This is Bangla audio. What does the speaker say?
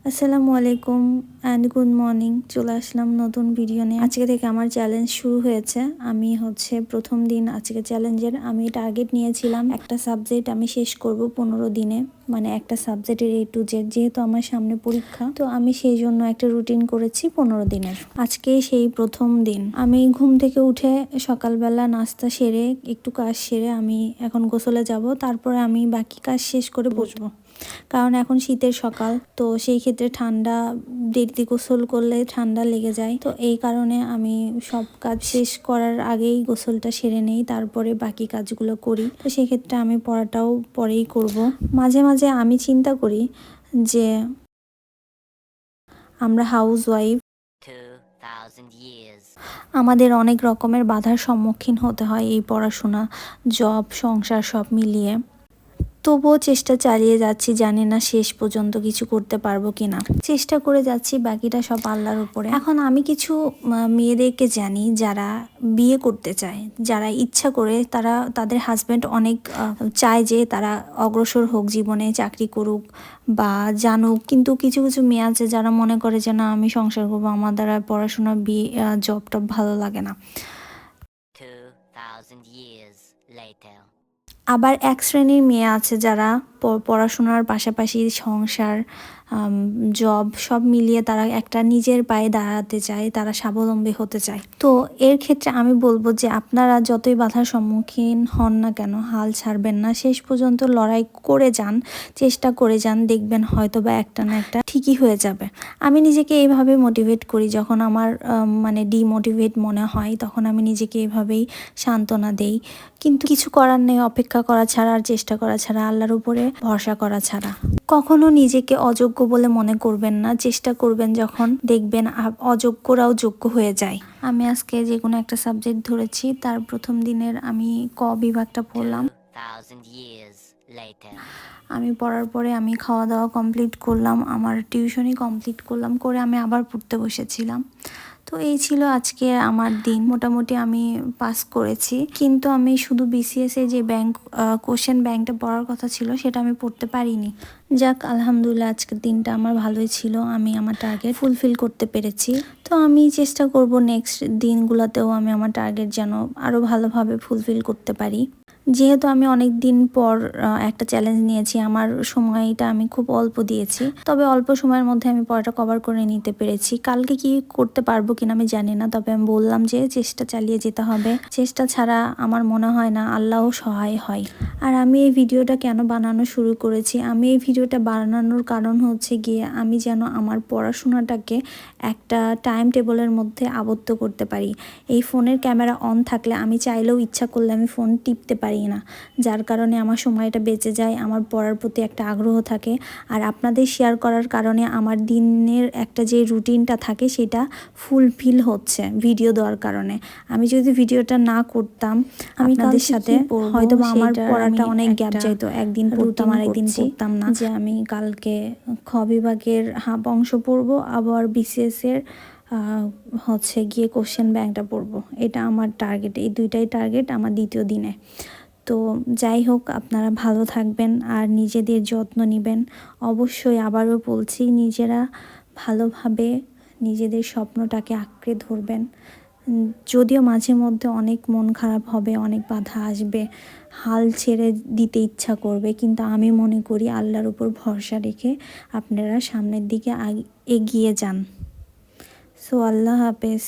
আসসালামু আলাইকুম অ্যান্ড গুড মর্নিং। চলে আসলাম নতুন ভিডিও নিয়ে। আজকে থেকে আমার চ্যালেঞ্জ শুরু হয়েছে। আমি প্রথম দিন আজকে চ্যালেঞ্জের। আমি টার্গেট নিয়েছিলাম একটা সাবজেক্ট আমি শেষ করব 15 দিনে, মানে একটা সাবজেক্টের A to Z। যেহেতু আমার সামনে পরীক্ষা, তো আমি সেই জন্য একটা রুটিন করেছি 15 দিনের। আজকে সেই প্রথম দিন। আমি ঘুম থেকে উঠে সকালবেলা নাস্তা সেরে একটু কাজ সেরে আমি এখন গোসলে যাব। তারপরে আমি বাকি কাজ শেষ করে বসবো, কারণ এখন শীতের সকাল, তো সেই ক্ষেত্রে ঠান্ডা, দেরিতে গোসল করলে ঠান্ডা লেগে যায়। তো এই কারণে আমি সব কাজ শেষ করার আগেই গোসলটা সেরে নেই, তারপরে বাকি কাজগুলো করি। তো সেক্ষেত্রে আমি পড়াটাও পরেই করব। মাঝে মাঝে আমি চিন্তা করি যে আমরা হাউস ওয়াইফ, আমাদের অনেক রকমের বাধার সম্মুখীন হতে হয় এই পড়াশোনা, জব, সংসার সব মিলিয়ে। তবুও চেষ্টা চালিয়ে যাচ্ছি, জানি না শেষ পর্যন্ত কিছু করতে পারবো কিনা। চেষ্টা করে যাচ্ছি, বাকিটা সব আল্লাহর উপরে। এখন আমি কিছু মেয়েদেরকে জানি যারা বিয়ে করতে চায়, যারা ইচ্ছা করে, তারা তাদের হাজব্যান্ড অনেক চায় যে তারা অগ্রসর হোক জীবনে, চাকরি করুক বা জানুক, কিন্তু কিছু কিছু মেয়ে আছে যারা মনে করে যে না, আমি সংসার করবো, আমার দ্বারা পড়াশোনা, বিয়ে, জব টব ভালো লাগে না। 2000 years later. আবার এক শ্রেণীর মেয়ে আছে যারা পড়াশোনার পাশাপাশি সংসার, জব সব মিলিয়ে তারা একটা নিজের পায়ে দাঁড়াতে চায়, তারা স্বাবলম্বী হতে চায়। তো এর ক্ষেত্রে আমি বলবো যে আপনারা যতই বাধার সম্মুখীন হন না কেন, হাল ছাড়বেন না, শেষ পর্যন্ত লড়াই করে যান, চেষ্টা করে যান, দেখবেন হয়তো বা একটা না একটা ঠিকই হয়ে যাবে। আমি নিজেকে এইভাবে মোটিভেট করি, যখন আমার মানে ডিমোটিভেট মনে হয় তখন আমি নিজেকে এইভাবেই সান্ত্বনা দেই। কিন্তু কিছু করার নেই, অপেক্ষা করা ছাড়া আর চেষ্টা করা ছাড়া, আল্লাহর উপরে ভরসা করা ছাড়া। কখনো নিজেকে অযোগ্য বলে মনে করবেন না, চেষ্টা করবেন, যখন দেখবেন অযোগ্যরাও যোগ্য হয়ে যায়। আমি আজকে যে কোনো একটা সাবজেক্ট ধরেছি, তার প্রথম দিনের আমি ক বিভাগটা পড়লাম। আমি পড়ার পরে আমি খাওয়া দাওয়া কমপ্লিট করলাম, আমার টিউশনই কমপ্লিট করলাম, করে আমি আবার পড়তে বসেছিলাম। তো এই ছিল আজকে আমার দিন। মোটামুটি আমি পাস করেছি, কিন্তু আমি শুধু BCS এ যে কোশ্চেন ব্যাংকটা পড়ার কথা ছিল সেটা আমি পড়তে পারিনি। যাক, আলহামদুলিল্লাহ, আজকের দিনটা আমার ভালোই ছিল, আমি আমার টার্গেট ফুলফিল করতে পেরেছি। তো আমি চেষ্টা করব নেক্সট দিনগুলোতেও আমি আমার টার্গেট যেন আরও ভালোভাবে ফুলফিল করতে পারি। যেহেতু আমি অনেক দিন পর একটা চ্যালেঞ্জ নিয়েছি, আমার সময়টা আমি খুব অল্প দিয়েছি, তবে অল্প সময়ের মধ্যে আমি পড়াটা কভার করে নিতে পেরেছি। কালকে কি করতে পারবো কিনা আমি জানি না, তবে আমি বললাম যে চেষ্টা চালিয়ে যেতে হবে। চেষ্টা ছাড়া আমার মনে হয় না আল্লাহও সহায় হয়। আর আমি এই ভিডিওটা কেন বানানো শুরু করেছি, আমি এই ভিডিওটা বানানোর কারণ হচ্ছে গিয়ে আমি যেন আমার পড়াশোনাটাকে একটা টাইম টেবলের মধ্যে আবদ্ধ করতে পারি। এই ফোনের ক্যামেরা অন থাকলে আমি চাইলেও ইচ্ছা করলে আমি ফোন টিপতে পারি না, যার কারণে আমার সময়টা বেঁচে যায়, আমার পড়ার প্রতি একটা আগ্রহ থাকে। আর আপনাদের শেয়ার করার কারণে আমার দিনের একটা যে রুটিনটা থাকে সেটা ফুলফিল হচ্ছে ভিডিও দেওয়ার কারণে। আমি যদি ভিডিওটা না করতাম, আমি আপনাদের সাথে হয়তো আমার পড়াটা অনেক গ্যাপ যেত, একদিন পড়তাম আর একদিন পড়তাম না। যে আমি কালকে খ বিভাগের হাফ অংশ পড়বো, আবার BCS এর গিয়ে কোশ্চেন ব্যাংকটা পড়বো। এটা আমার টার্গেট, এই দুইটাই টার্গেট আমার দ্বিতীয় দিনে। তো যাই হোক, আপনারা ভালো থাকবেন আর নিজেদের যত্ন নেবেন। অবশ্যই আবারও বলছি, নিজেরা ভালোভাবে নিজেদের স্বপ্নটাকে আঁকড়ে ধরবেন। যদিও মাঝে মধ্যে অনেক মন খারাপ হবে, অনেক বাধা আসবে, হাল ছেড়ে দিতে ইচ্ছা করবে, কিন্তু আমি মনে করি আল্লাহর উপর ভরসা রেখে আপনারা সামনের দিকে এগিয়ে যান। সো আল্লাহ হাফেজ।